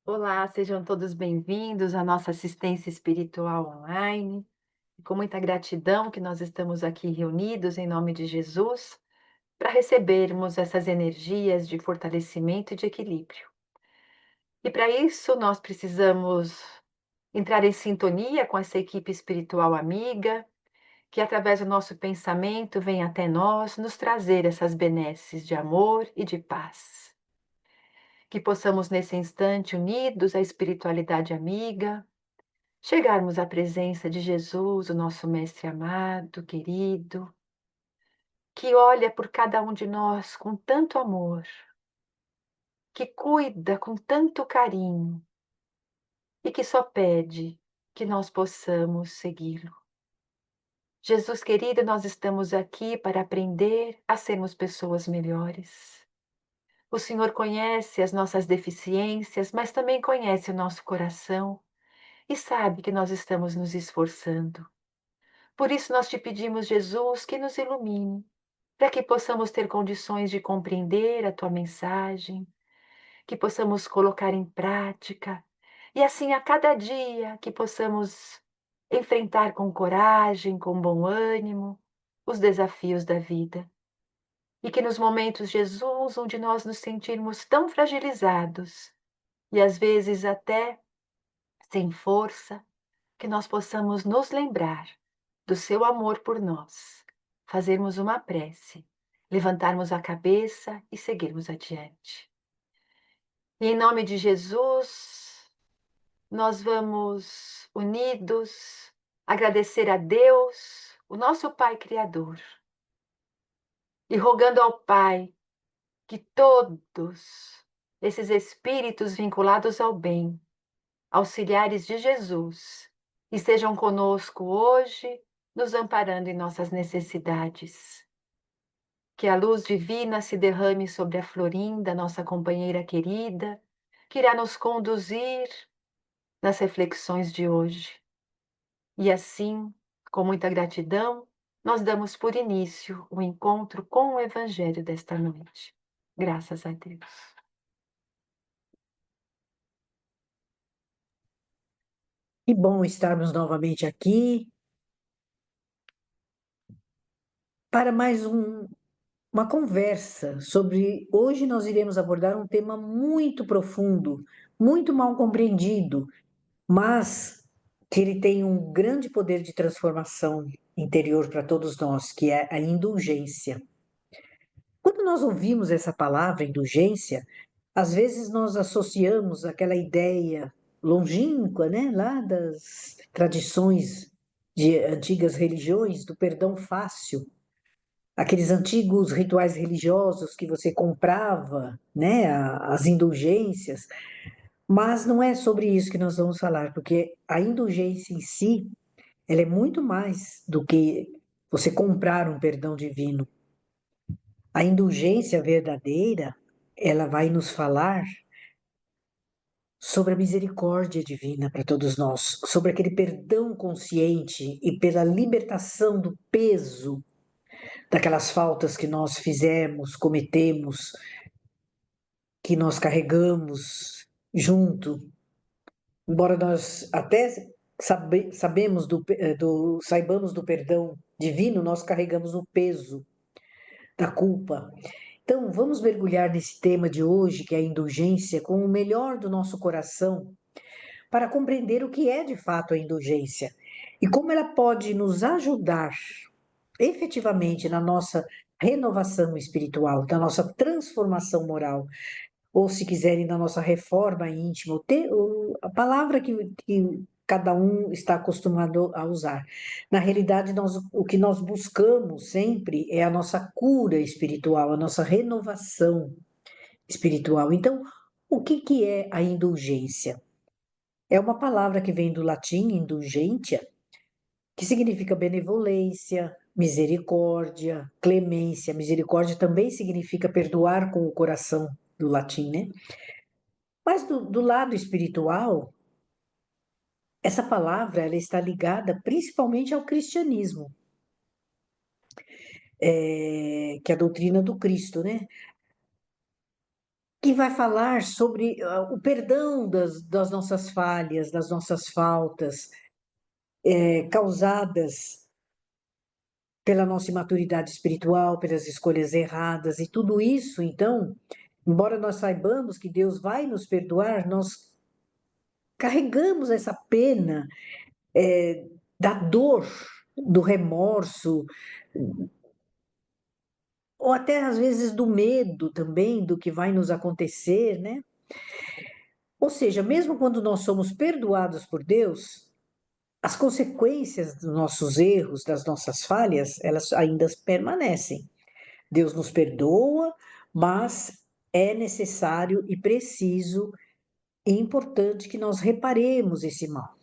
Olá, sejam todos bem-vindos à nossa assistência espiritual online. Com muita gratidão que nós estamos aqui reunidos em nome de Jesus para recebermos essas energias de fortalecimento e de equilíbrio. E para isso nós precisamos entrar em sintonia com essa equipe espiritual amiga, que através do nosso pensamento vem até nós nos trazer essas benesses de amor e de paz. Que possamos nesse instante, unidos à espiritualidade amiga, chegarmos à presença de Jesus, o nosso mestre amado, querido, que olha por cada um de nós com tanto amor, que cuida com tanto carinho e que só pede que nós possamos segui-lo. Jesus querido, nós estamos aqui para aprender a sermos pessoas melhores. O Senhor conhece as nossas deficiências, mas também conhece o nosso coração e sabe que nós estamos nos esforçando. Por isso nós te pedimos, Jesus, que nos ilumine, para que possamos ter condições de compreender a tua mensagem, que possamos colocar em prática, e assim a cada dia que possamos enfrentar com coragem, com bom ânimo, os desafios da vida. E que nos momentos, Jesus, onde nós nos sentirmos tão fragilizados e às vezes até sem força, que nós possamos nos lembrar do seu amor por nós, fazermos uma prece, levantarmos a cabeça e seguirmos adiante. E em nome de Jesus, nós vamos unidos agradecer a Deus, o nosso Pai Criador, e rogando ao Pai que todos esses espíritos vinculados ao bem, auxiliares de Jesus, estejam conosco hoje, nos amparando em nossas necessidades. Que a luz divina se derrame sobre a Florinda, nossa companheira querida, que irá nos conduzir nas reflexões de hoje. E assim, com muita gratidão, nós damos por início o encontro com o Evangelho desta noite. Graças a Deus. Que bom estarmos novamente aqui para uma conversa sobre. Hoje nós iremos abordar um tema muito profundo, muito mal compreendido, mas que ele tem um grande poder de transformação interior para todos nós, que é a indulgência. Quando nós ouvimos essa palavra, indulgência, às vezes nós associamos aquela ideia longínqua, né, lá das tradições de antigas religiões, do perdão fácil, aqueles antigos rituais religiosos que você comprava, né, as indulgências, mas não é sobre isso que nós vamos falar, porque a indulgência em si, ela é muito mais do que você comprar um perdão divino. A indulgência verdadeira, ela vai nos falar sobre a misericórdia divina para todos nós, sobre aquele perdão consciente e pela libertação do peso daquelas faltas que nós fizemos, cometemos, que nós carregamos junto. Embora nós até saibamos do perdão divino, nós carregamos o peso da culpa. Então, vamos mergulhar nesse tema de hoje, que é a indulgência, com o melhor do nosso coração, para compreender o que é de fato a indulgência e como ela pode nos ajudar efetivamente na nossa renovação espiritual, na nossa transformação moral, ou se quiserem, na nossa reforma íntima, a palavra que cada um está acostumado a usar. Na realidade, o que nós buscamos sempre é a nossa cura espiritual, a nossa renovação espiritual. Então, o que é a indulgência? É uma palavra que vem do latim indulgentia, que significa benevolência, misericórdia, clemência. Misericórdia também significa perdoar com o coração, do latim, né? Mas do lado espiritual, essa palavra ela está ligada principalmente ao cristianismo, que é a doutrina do Cristo, né? que vai falar sobre o perdão das nossas falhas, das nossas faltas, causadas pela nossa imaturidade espiritual, pelas escolhas erradas e tudo isso, então, embora nós saibamos que Deus vai nos perdoar, nós carregamos essa pena da dor, do remorso, ou até às vezes do medo também do que vai nos acontecer, né? Ou seja, mesmo quando nós somos perdoados por Deus, as consequências dos nossos erros, das nossas falhas, elas ainda permanecem. Deus nos perdoa, mas é necessário e preciso e importante que nós reparemos esse mal.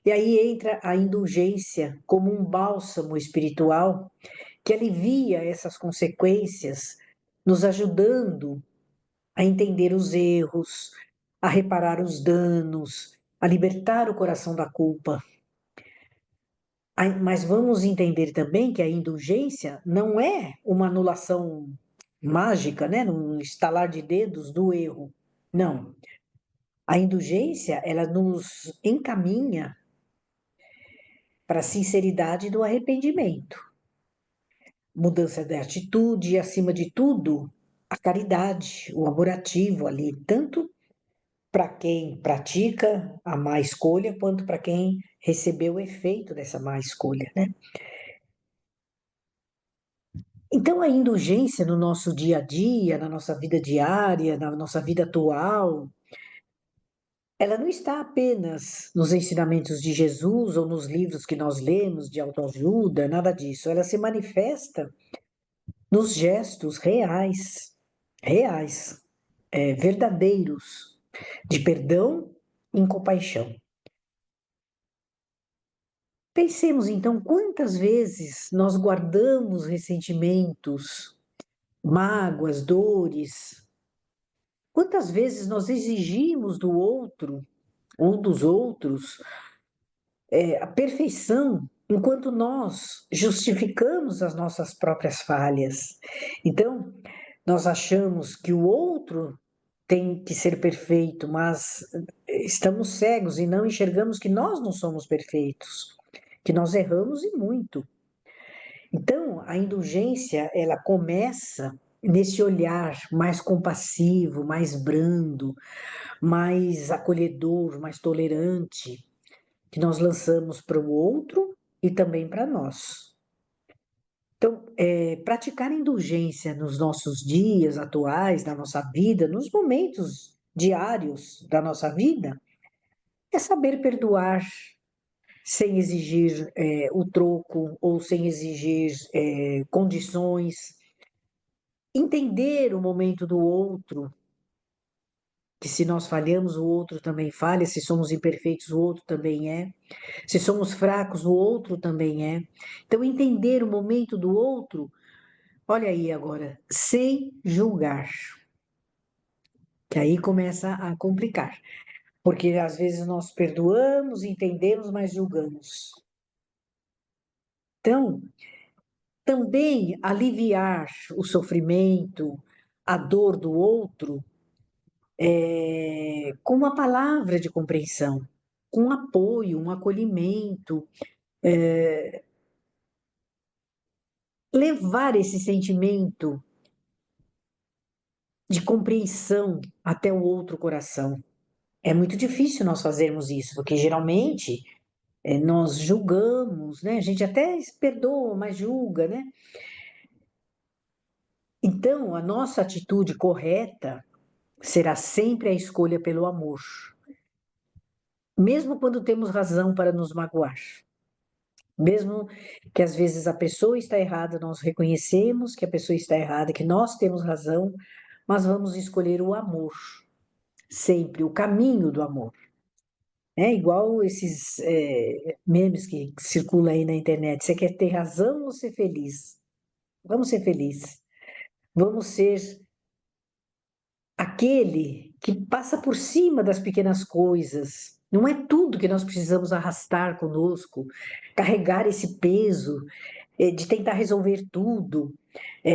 E aí entra a indulgência como um bálsamo espiritual que alivia essas consequências, nos ajudando a entender os erros, a reparar os danos, a libertar o coração da culpa. Mas vamos entender também que a indulgência não é uma anulação mágica, né, num estalar de dedos do erro. Não. A indulgência, ela nos encaminha para a sinceridade do arrependimento, mudança de atitude e, acima de tudo, a caridade, o amor ativo ali, tanto para quem pratica a má escolha, quanto para quem recebeu o efeito dessa má escolha, né? Então, a indulgência no nosso dia a dia, na nossa vida diária, na nossa vida atual, ela não está apenas nos ensinamentos de Jesus ou nos livros que nós lemos de autoajuda, nada disso. Ela se manifesta nos gestos reais, verdadeiros, de perdão e compaixão. Pensemos então quantas vezes nós guardamos ressentimentos, mágoas, dores, quantas vezes nós exigimos do outro ou dos outros a perfeição, enquanto nós justificamos as nossas próprias falhas. Então, nós achamos que o outro tem que ser perfeito, mas estamos cegos e não enxergamos que nós não somos perfeitos, que nós erramos e muito. Então, a indulgência, ela começa nesse olhar mais compassivo, mais brando, mais acolhedor, mais tolerante, que nós lançamos para o outro e também para nós. Então, praticar indulgência nos nossos dias atuais, na nossa vida, nos momentos diários da nossa vida, é saber perdoar sem exigir o troco ou sem exigir condições, entender o momento do outro, que se nós falhamos, o outro também falha, se somos imperfeitos, o outro também é. Se somos fracos, o outro também é. Então, entender o momento do outro, olha aí agora, sem julgar, que aí começa a complicar, porque às vezes nós perdoamos, entendemos, mas julgamos. Então, também aliviar o sofrimento, a dor do outro, com uma palavra de compreensão, com um apoio, um acolhimento, levar esse sentimento de compreensão até o outro coração. É muito difícil nós fazermos isso, porque geralmente nós julgamos, né? A gente até perdoa, mas julga, né? Então, a nossa atitude correta será sempre a escolha pelo amor, mesmo quando temos razão para nos magoar. Mesmo que às vezes a pessoa está errada, nós reconhecemos que a pessoa está errada, que nós temos razão, mas vamos escolher o amor, sempre, o caminho do amor. É igual esses memes que circulam aí na internet. Você quer ter razão ou ser feliz? Vamos ser felizes. Vamos ser aquele que passa por cima das pequenas coisas. Não é tudo que nós precisamos arrastar conosco, carregar esse peso. de tentar resolver tudo,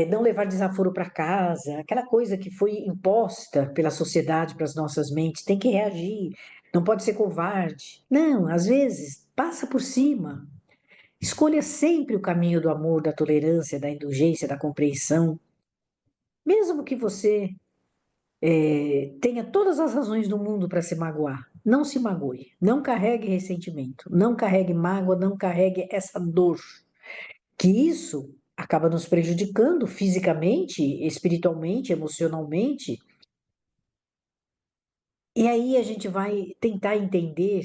não levar desaforo para casa, aquela coisa que foi imposta pela sociedade para as nossas mentes, tem que reagir, não pode ser covarde. Não, às vezes, passa por cima. Escolha sempre o caminho do amor, da tolerância, da indulgência, da compreensão. Mesmo que você tenha todas as razões do mundo para se magoar, não se magoe, não carregue ressentimento, não carregue mágoa, não carregue essa dor, que isso acaba nos prejudicando fisicamente, espiritualmente, emocionalmente. E aí a gente vai tentar entender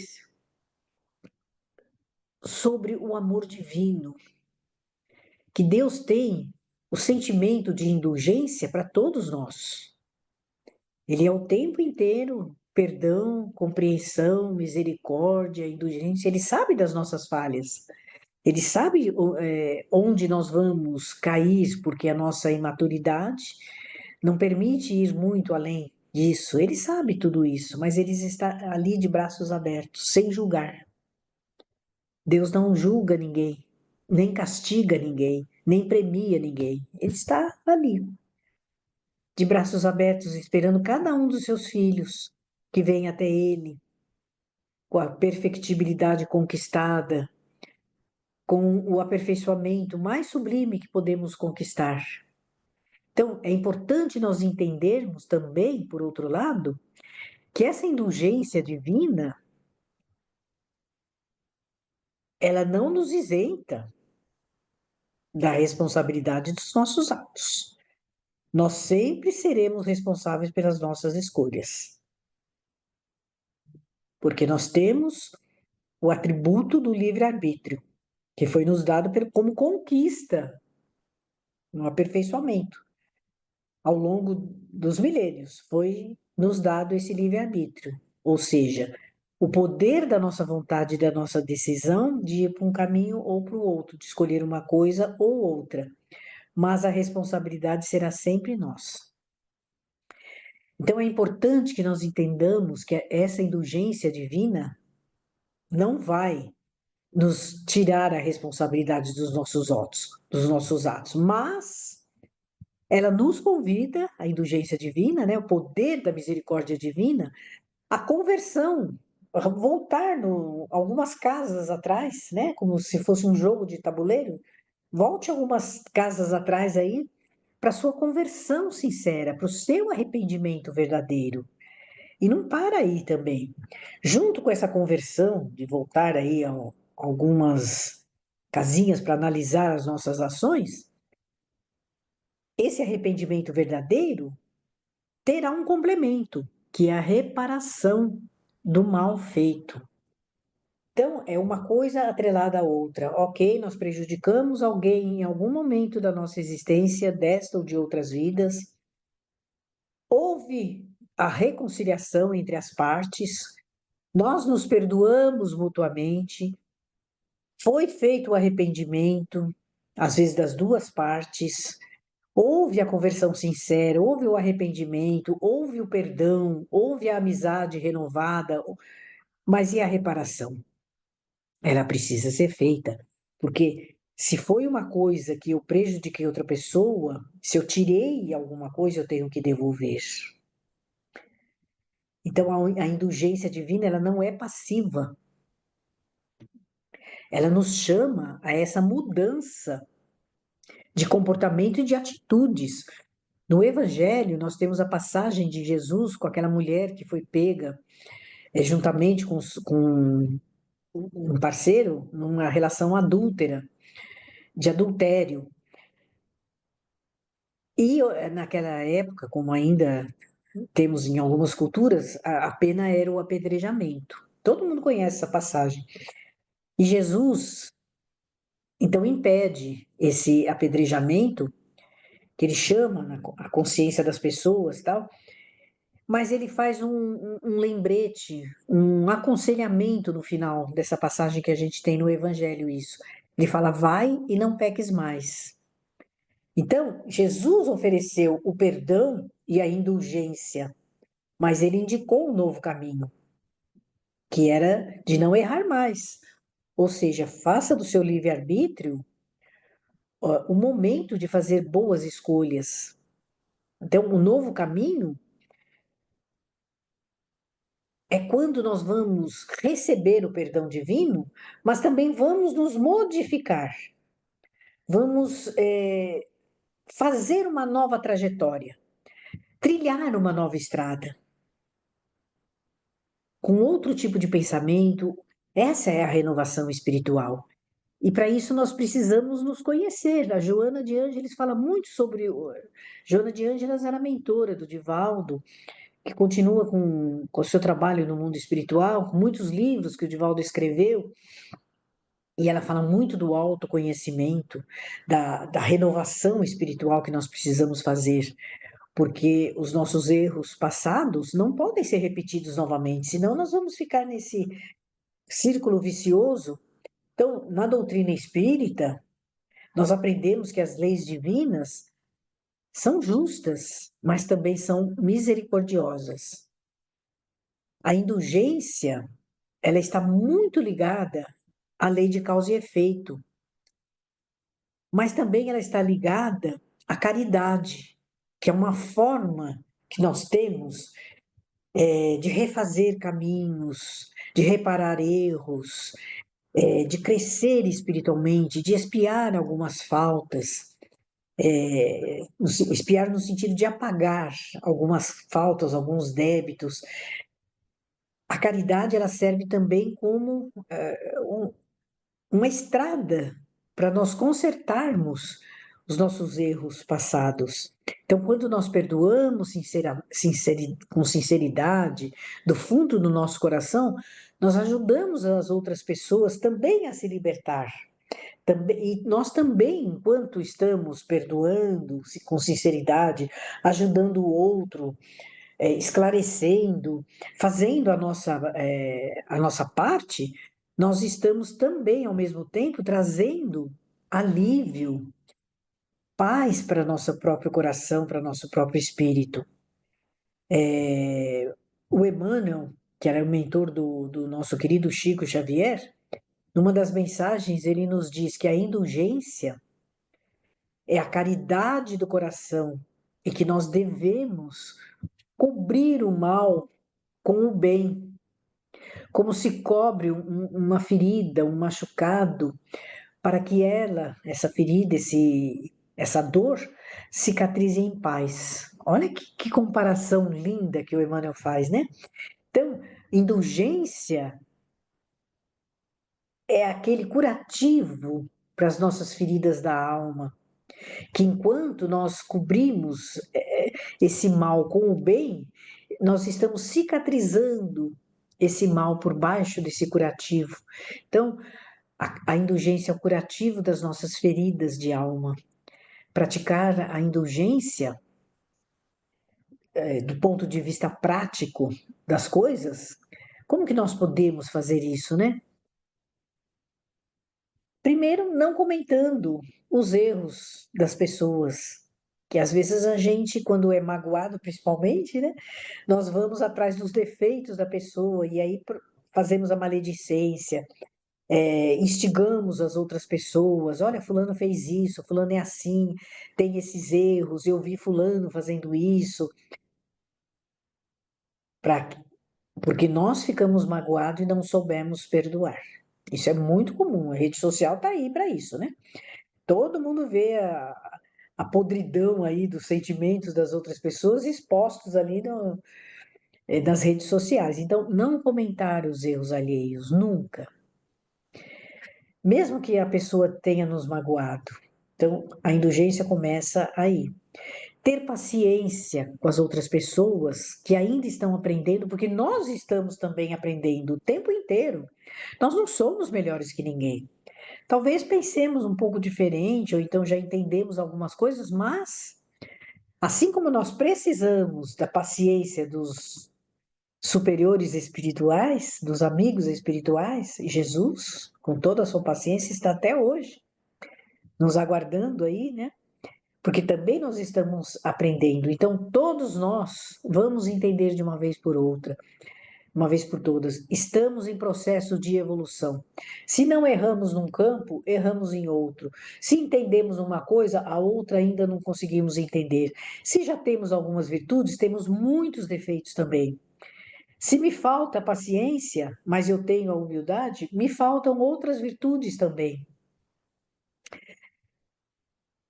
sobre o amor divino, que Deus tem o sentimento de indulgência para todos nós. Ele é o tempo inteiro perdão, compreensão, misericórdia, indulgência. Ele sabe das nossas falhas. Ele sabe onde nós vamos cair, porque a nossa imaturidade não permite ir muito além disso. Ele sabe tudo isso, mas ele está ali de braços abertos, sem julgar. Deus não julga ninguém, nem castiga ninguém, nem premia ninguém. Ele está ali, de braços abertos, esperando cada um dos seus filhos que vem até ele, com a perfectibilidade conquistada, com o aperfeiçoamento mais sublime que podemos conquistar. Então, é importante nós entendermos também, por outro lado, que essa indulgência divina, ela não nos isenta da responsabilidade dos nossos atos. Nós sempre seremos responsáveis pelas nossas escolhas, porque nós temos o atributo do livre-arbítrio, que foi nos dado como conquista, no aperfeiçoamento. Ao longo dos milênios, foi nos dado esse livre-arbítrio, ou seja, o poder da nossa vontade e da nossa decisão de ir para um caminho ou para o outro, de escolher uma coisa ou outra, mas a responsabilidade será sempre nossa. Então é importante que nós entendamos que essa indulgência divina não vai nos tirar a responsabilidade dos nossos atos, mas ela nos convida, a indulgência divina, né, o poder da misericórdia divina, a conversão, a voltar algumas casas atrás, né, como se fosse um jogo de tabuleiro, volte algumas casas atrás aí para sua conversão sincera, para o seu arrependimento verdadeiro. E não para aí também. Junto com essa conversão, de voltar aí a algumas casinhas para analisar as nossas ações, esse arrependimento verdadeiro terá um complemento, que é a reparação do mal feito. Então, é uma coisa atrelada à outra. Ok, nós prejudicamos alguém em algum momento da nossa existência, desta ou de outras vidas. Houve a reconciliação entre as partes, nós nos perdoamos mutuamente, foi feito o arrependimento, às vezes das duas partes, houve a conversão sincera, houve o arrependimento, houve o perdão, houve a amizade renovada, mas e a reparação? Ela precisa ser feita, porque se foi uma coisa que eu prejudiquei outra pessoa, se eu tirei alguma coisa, eu tenho que devolver. Então a indulgência divina, ela não é passiva. Ela nos chama a essa mudança de comportamento e de atitudes. No Evangelho, nós temos a passagem de Jesus com aquela mulher que foi pega juntamente com um parceiro numa relação adúltera, de adultério. E naquela época, como ainda temos em algumas culturas, a pena era o apedrejamento. Todo mundo conhece essa passagem. E Jesus, então, impede esse apedrejamento, que ele chama a consciência das pessoas, tal, mas ele faz um lembrete, um aconselhamento no final dessa passagem que a gente tem no Evangelho, isso. Ele fala, vai e não peques mais. Então, Jesus ofereceu o perdão e a indulgência, mas ele indicou um novo caminho, que era de não errar mais. Ou seja, faça do seu livre-arbítrio o momento de fazer boas escolhas. Então, o novo caminho é quando nós vamos receber o perdão divino, mas também vamos nos modificar, vamos fazer uma nova trajetória, trilhar uma nova estrada, com outro tipo de pensamento. Essa é a renovação espiritual. E para isso nós precisamos nos conhecer. A Joana de Ângeles fala muito sobre. Joana de Ângeles era mentora do Divaldo, que continua com o seu trabalho no mundo espiritual, com muitos livros que o Divaldo escreveu. E ela fala muito do autoconhecimento, da renovação espiritual que nós precisamos fazer, porque os nossos erros passados não podem ser repetidos novamente, senão nós vamos ficar nesse círculo vicioso. Então, na doutrina espírita, nós aprendemos que as leis divinas são justas, mas também são misericordiosas. A indulgência, ela está muito ligada à lei de causa e efeito, mas também ela está ligada à caridade, que é uma forma que nós temos de refazer caminhos, de reparar erros, de crescer espiritualmente, de expiar algumas faltas, expiar no sentido de apagar algumas faltas, alguns débitos. A caridade ela serve também como uma estrada para nós consertarmos os nossos erros passados. Então, quando nós perdoamos com sinceridade, do fundo do nosso coração, nós ajudamos as outras pessoas também a se libertar. Também, e nós também, enquanto estamos perdoando com sinceridade, ajudando o outro, esclarecendo, fazendo a nossa parte, nós estamos também, ao mesmo tempo, trazendo alívio, paz para nosso próprio coração, para nosso próprio espírito. O Emmanuel, que era o mentor do nosso querido Chico Xavier, numa das mensagens ele nos diz que a indulgência é a caridade do coração e que nós devemos cobrir o mal com o bem, como se cobre uma ferida, um machucado, para que essa ferida, essa dor, cicatrize em paz. Olha que comparação linda que o Emmanuel faz, né? Então, indulgência é aquele curativo para as nossas feridas da alma, que enquanto nós cobrimos esse mal com o bem, nós estamos cicatrizando esse mal por baixo desse curativo. Então, a indulgência é o curativo das nossas feridas de alma. Praticar a indulgência, do ponto de vista prático das coisas, como que nós podemos fazer isso, né? Primeiro, não comentando os erros das pessoas, que às vezes a gente, quando é magoado, principalmente, né, nós vamos atrás dos defeitos da pessoa e aí fazemos a maledicência, instigamos as outras pessoas. Olha, fulano fez isso, fulano é assim, tem esses erros, eu vi fulano fazendo isso, pra, porque nós ficamos magoados e não soubemos perdoar. Isso é muito comum, a rede social está aí para isso, né? Todo mundo vê a podridão aí dos sentimentos das outras pessoas expostos ali nas redes sociais. Então, não comentar os erros alheios, nunca. Mesmo que a pessoa tenha nos magoado. Então, a indulgência começa aí. Ter paciência com as outras pessoas que ainda estão aprendendo, porque nós estamos também aprendendo o tempo inteiro. Nós não somos melhores que ninguém. Talvez pensemos um pouco diferente, ou então já entendemos algumas coisas, mas assim como nós precisamos da paciência dos superiores espirituais, dos amigos espirituais, Jesus, com toda a sua paciência, está até hoje nos aguardando aí, né? Porque também nós estamos aprendendo. Então, todos nós vamos entender de uma vez por outra. uma vez por todas, estamos em processo de evolução. Se não erramos num campo, erramos em outro. Se entendemos uma coisa, a outra ainda não conseguimos entender. Se já temos algumas virtudes, temos muitos defeitos também. Se me falta paciência, mas eu tenho a humildade, me faltam outras virtudes também.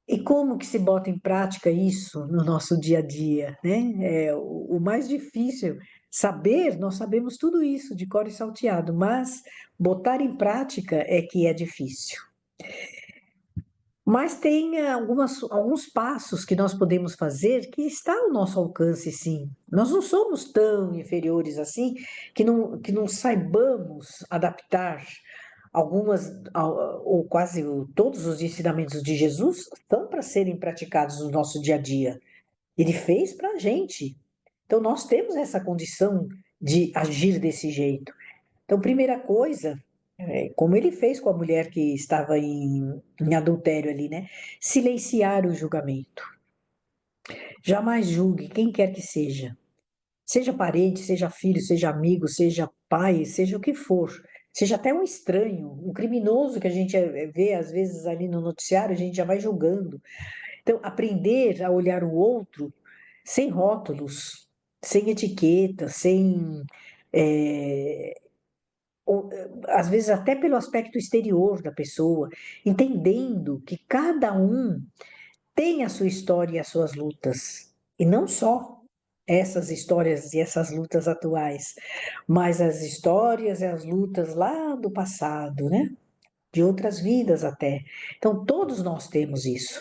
E como que se bota em prática isso no nosso dia a dia, né? O mais difícil, saber, nós sabemos tudo isso de cor e salteado, mas botar em prática é que é difícil. Mas tem alguns passos que nós podemos fazer que está ao nosso alcance, sim. Nós não somos tão inferiores assim que não saibamos adaptar ou quase todos os ensinamentos de Jesus são para serem praticados no nosso dia a dia. Ele fez para a gente. Então, nós temos essa condição de agir desse jeito. Então, primeira coisa, como ele fez com a mulher que estava em adultério ali, né? Silenciar o julgamento. Jamais julgue quem quer que seja. Seja parente, seja filho, seja amigo, seja pai, seja o que for. Seja até um estranho, um criminoso que a gente vê às vezes ali no noticiário, a gente já vai julgando. Então, aprender a olhar o outro sem rótulos, sem etiqueta, sem. é, Às vezes até pelo aspecto exterior da pessoa, entendendo que cada um tem a sua história e as suas lutas, e não só essas histórias e essas lutas atuais, mas as histórias e as lutas lá do passado, né? De outras vidas até. Então, todos nós temos isso.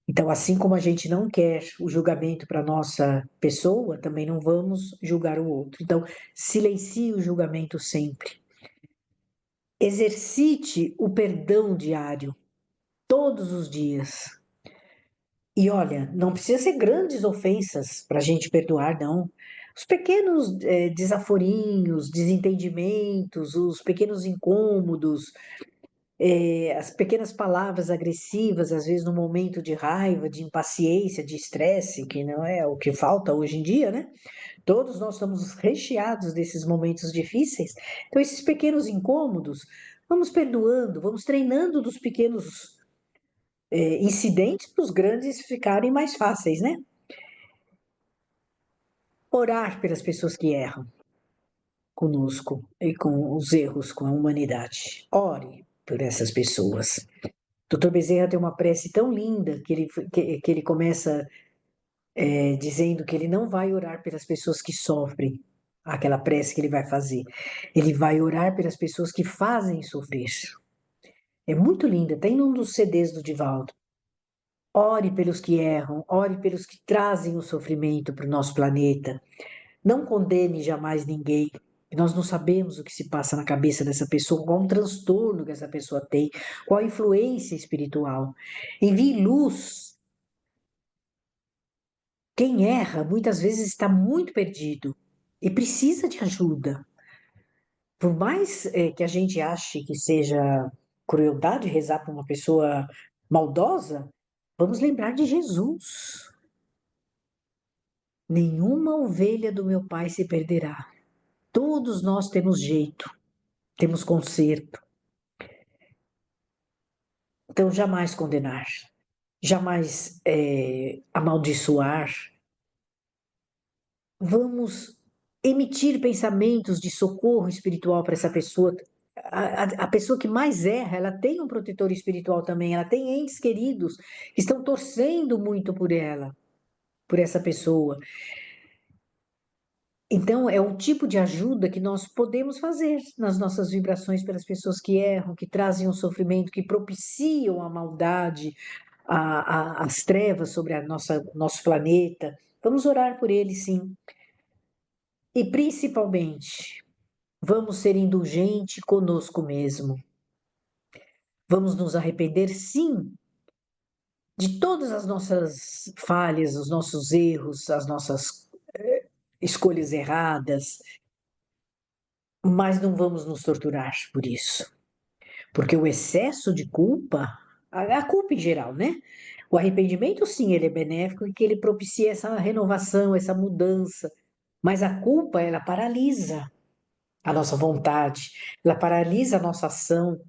Então, assim como a gente não quer o julgamento para nossa pessoa, também não vamos julgar o outro. Então, silencie o julgamento sempre. Exercite o perdão diário, todos os dias. E olha, não precisa ser grandes ofensas para a gente perdoar, não. Os pequenos desaforinhos, desentendimentos, os pequenos incômodos, as pequenas palavras agressivas, às vezes no momento de raiva, de impaciência, de estresse, que não é o que falta hoje em dia, né? Todos nós estamos recheados desses momentos difíceis. Então, esses pequenos incômodos, vamos perdoando, vamos treinando dos pequenos incidentes para os grandes ficarem mais fáceis, né? Orar pelas pessoas que erram conosco e com os erros com a humanidade. Ore por essas pessoas. Doutor Bezerra tem uma prece tão linda que ele começa dizendo que ele não vai orar pelas pessoas que sofrem, aquela prece que ele vai fazer. Ele vai orar pelas pessoas que fazem sofrer. É muito linda, tem um dos CDs do Divaldo. Ore pelos que erram, ore pelos que trazem o sofrimento para o nosso planeta. Não condene jamais ninguém. Nós não sabemos o que se passa na cabeça dessa pessoa, qual um transtorno que essa pessoa tem, qual a influência espiritual. Envie luz. Quem erra muitas vezes está muito perdido e precisa de ajuda. Por mais que a gente ache que seja crueldade rezar para uma pessoa maldosa, vamos lembrar de Jesus. Nenhuma ovelha do meu pai se perderá. Todos nós temos jeito, temos conserto. Então, jamais condenar, jamais amaldiçoar. Vamos emitir pensamentos de socorro espiritual para essa pessoa. A pessoa que mais erra, ela tem um protetor espiritual também, ela tem entes queridos que estão torcendo muito por ela, por essa pessoa. Então, é o tipo de ajuda que nós podemos fazer nas nossas vibrações pelas pessoas que erram, que trazem o sofrimento, que propiciam a maldade, as trevas sobre nosso planeta. Vamos orar por eles, sim. E principalmente, vamos ser indulgentes conosco mesmo. Vamos nos arrepender, sim, de todas as nossas falhas, os nossos erros, as nossas escolhas erradas, mas não vamos nos torturar por isso. Porque o excesso de culpa, a culpa em geral, né? O arrependimento, sim, ele é benéfico e que ele propicia essa renovação, essa mudança. Mas a culpa, ela paralisa a nossa vontade, ela paralisa a nossa ação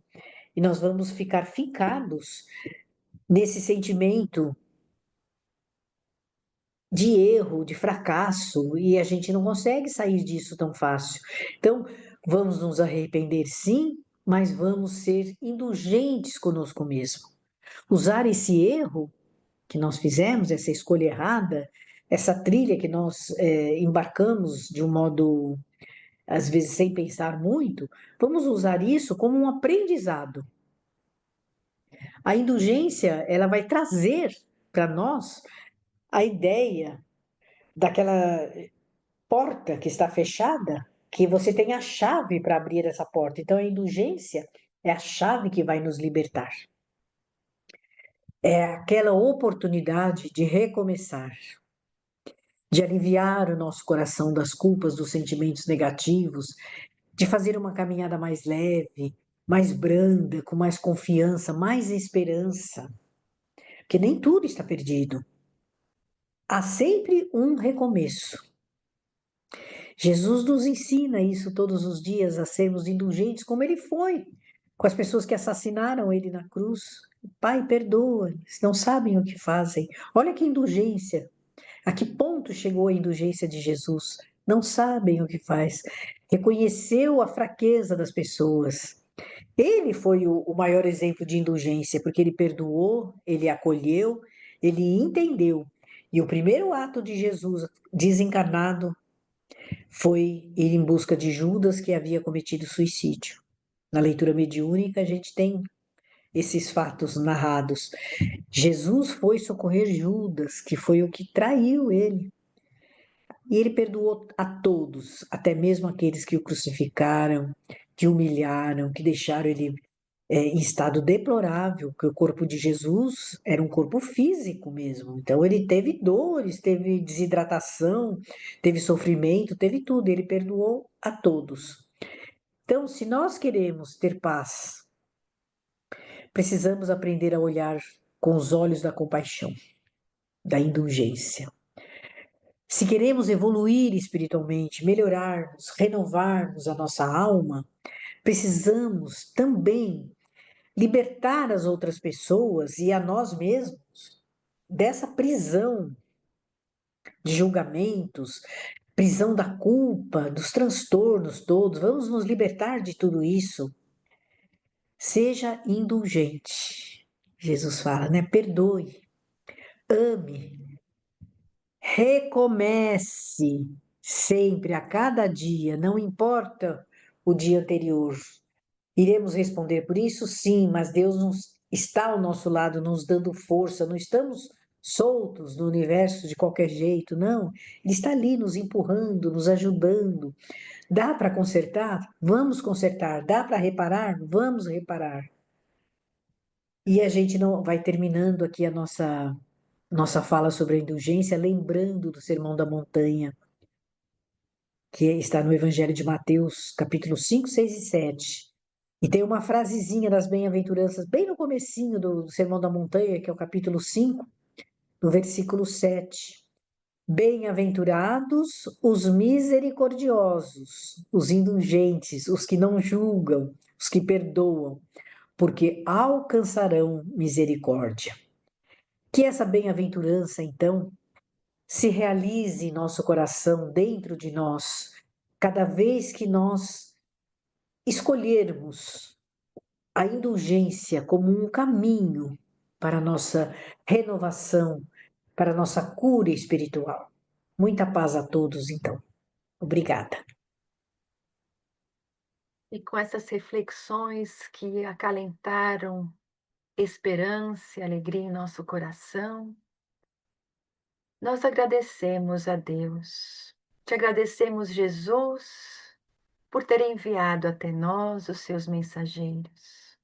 e nós vamos ficar fincados nesse sentimento de erro, de fracasso, e a gente não consegue sair disso tão fácil. Então, vamos nos arrepender sim, mas vamos ser indulgentes conosco mesmo. Usar esse erro que nós fizemos, essa escolha errada, essa trilha que nós embarcamos de um modo, às vezes, sem pensar muito, vamos usar isso como um aprendizado. A indulgência, ela vai trazer para nós a ideia daquela porta que está fechada, que você tem a chave para abrir essa porta. Então, a indulgência é a chave que vai nos libertar. É aquela oportunidade de recomeçar, de aliviar o nosso coração das culpas, dos sentimentos negativos, de fazer uma caminhada mais leve, mais branda, com mais confiança, mais esperança, porque nem tudo está perdido. Há sempre um recomeço. Jesus nos ensina isso todos os dias, a sermos indulgentes, como ele foi com as pessoas que assassinaram ele na cruz. Pai, perdoa, eles não sabem o que fazem. Olha que indulgência. A que ponto chegou a indulgência de Jesus? Não sabem o que faz. Reconheceu a fraqueza das pessoas. Ele foi o maior exemplo de indulgência, porque ele perdoou, ele acolheu, ele entendeu. E o primeiro ato de Jesus desencarnado foi ir em busca de Judas, que havia cometido suicídio. Na leitura mediúnica, a gente tem esses fatos narrados. Jesus foi socorrer Judas, que foi o que traiu ele. E ele perdoou a todos, até mesmo aqueles que o crucificaram, que o humilharam, que deixaram ele em estado deplorável, que o corpo de Jesus era um corpo físico mesmo. Então ele teve dores, teve desidratação, teve sofrimento, teve tudo. Ele perdoou a todos. Então, se nós queremos ter paz, precisamos aprender a olhar com os olhos da compaixão, da indulgência. Se queremos evoluir espiritualmente, melhorarmos, renovarmos a nossa alma, precisamos também libertar as outras pessoas e a nós mesmos dessa prisão de julgamentos, prisão da culpa, dos transtornos todos. Vamos nos libertar de tudo isso. Seja indulgente. Jesus fala, né? Perdoe, ame, recomece sempre, a cada dia, não importa o dia anterior. Iremos responder por isso? Sim, mas Deus está ao nosso lado, nos dando força, não estamos soltos no universo de qualquer jeito, não. Ele está ali nos empurrando, nos ajudando. Dá para consertar? Vamos consertar. Dá para reparar? Vamos reparar. E a gente não vai terminando aqui a nossa fala sobre a indulgência, lembrando do Sermão da Montanha, que está no Evangelho de Mateus, capítulo 5, 6 e 7. E tem uma frasezinha das bem-aventuranças, bem no comecinho do Sermão da Montanha, que é o capítulo 5, no versículo 7. Bem-aventurados os misericordiosos, os indulgentes, os que não julgam, os que perdoam, porque alcançarão misericórdia. Que essa bem-aventurança, então, se realize em nosso coração, dentro de nós, cada vez que nós escolhermos a indulgência como um caminho para a nossa renovação, para a nossa cura espiritual. Muita paz a todos, então. Obrigada. E com essas reflexões que acalentaram esperança e alegria em nosso coração, nós agradecemos a Deus. Te agradecemos, Jesus, por ter enviado até nós os seus mensageiros.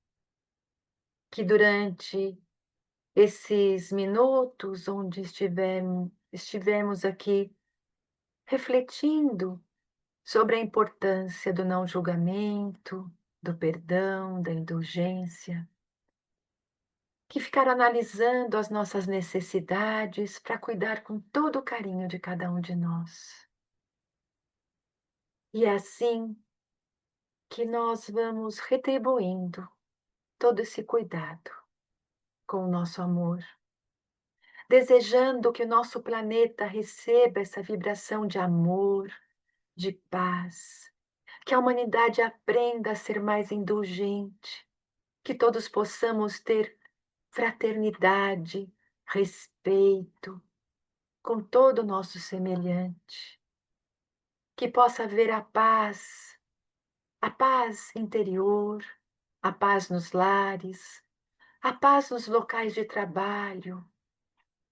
Que durante esses minutos onde estivemos aqui refletindo sobre a importância do não julgamento, do perdão, da indulgência, que ficar analisando as nossas necessidades para cuidar com todo o carinho de cada um de nós. E é assim que nós vamos retribuindo todo esse cuidado com o nosso amor, desejando que o nosso planeta receba essa vibração de amor, de paz, que a humanidade aprenda a ser mais indulgente, que todos possamos ter fraternidade, respeito com todo o nosso semelhante, que possa haver a paz interior, a paz nos lares, a paz nos locais de trabalho,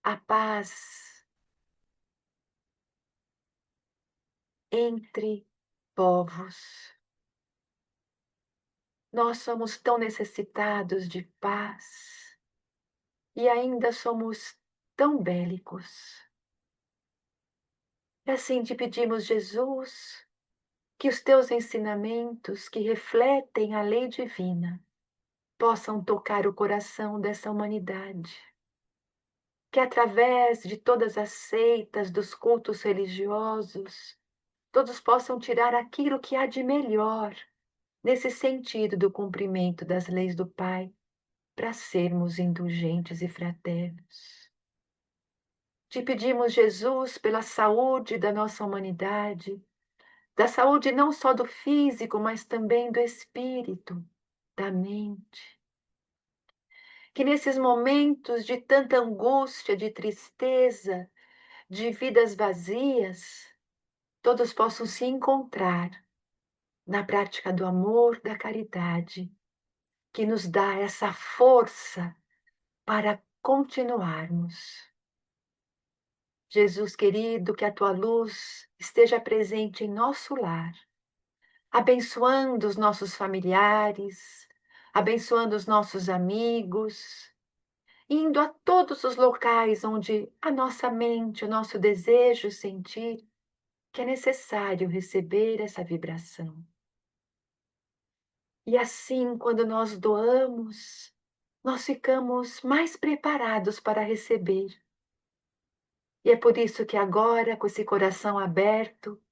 a paz entre povos. Nós somos tão necessitados de paz e ainda somos tão bélicos. E assim te pedimos, Jesus, que os teus ensinamentos, que refletem a lei divina, possam tocar o coração dessa humanidade. Que através de todas as seitas, dos cultos religiosos, todos possam tirar aquilo que há de melhor nesse sentido do cumprimento das leis do Pai, para sermos indulgentes e fraternos. Te pedimos, Jesus, pela saúde da nossa humanidade, da saúde não só do físico, mas também do espírito, da mente. Que nesses momentos de tanta angústia, de tristeza, de vidas vazias, todos possam se encontrar na prática do amor, da caridade, que nos dá essa força para continuarmos. Jesus querido, que a tua luz esteja presente em nosso lar, abençoando os nossos familiares, abençoando os nossos amigos, indo a todos os locais onde a nossa mente, o nosso desejo sentir que é necessário receber essa vibração. E assim, quando nós doamos, nós ficamos mais preparados para receber. E é por isso que agora, com esse coração aberto,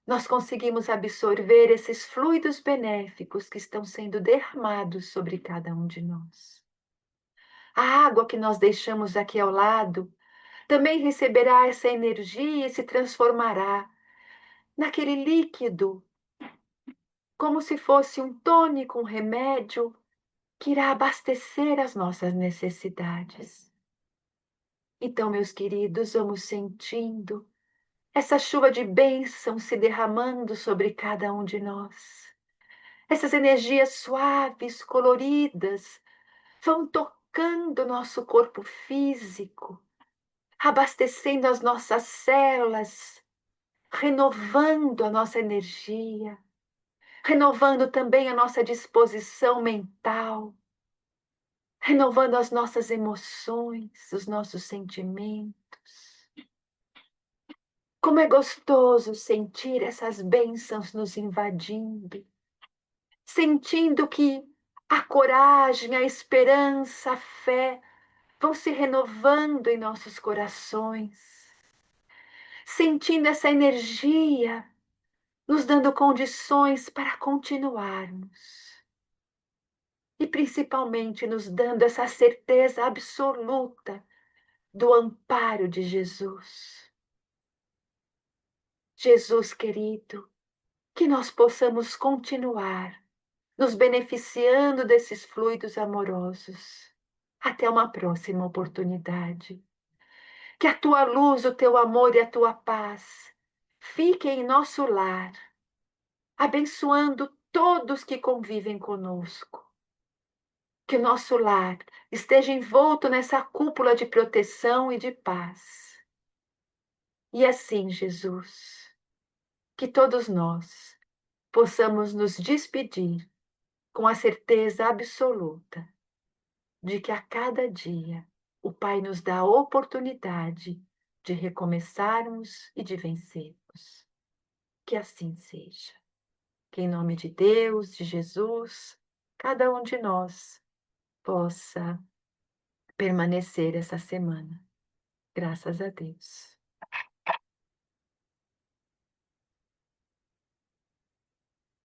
nós conseguimos absorver esses fluidos benéficos que estão sendo derramados sobre cada um de nós. A água que nós deixamos aqui ao lado também receberá essa energia e se transformará naquele líquido, como se fosse um tônico, um remédio que irá abastecer as nossas necessidades. Então, meus queridos, vamos sentindo essa chuva de bênção se derramando sobre cada um de nós. Essas energias suaves, coloridas, vão tocando nosso corpo físico, abastecendo as nossas células, renovando a nossa energia, renovando também a nossa disposição mental, renovando as nossas emoções, os nossos sentimentos. Como é gostoso sentir essas bênçãos nos invadindo, sentindo que a coragem, a esperança, a fé vão se renovando em nossos corações, sentindo essa energia nos dando condições para continuarmos e principalmente nos dando essa certeza absoluta do amparo de Jesus. Jesus querido, que nós possamos continuar nos beneficiando desses fluidos amorosos. Até uma próxima oportunidade. Que a tua luz, o teu amor e a tua paz fiquem em nosso lar, abençoando todos que convivem conosco. Que o nosso lar esteja envolto nessa cúpula de proteção e de paz. E assim, Jesus, que todos nós possamos nos despedir com a certeza absoluta de que a cada dia o Pai nos dá a oportunidade de recomeçarmos e de vencermos. Que assim seja. Que em nome de Deus, de Jesus, cada um de nós possa permanecer essa semana. Graças a Deus.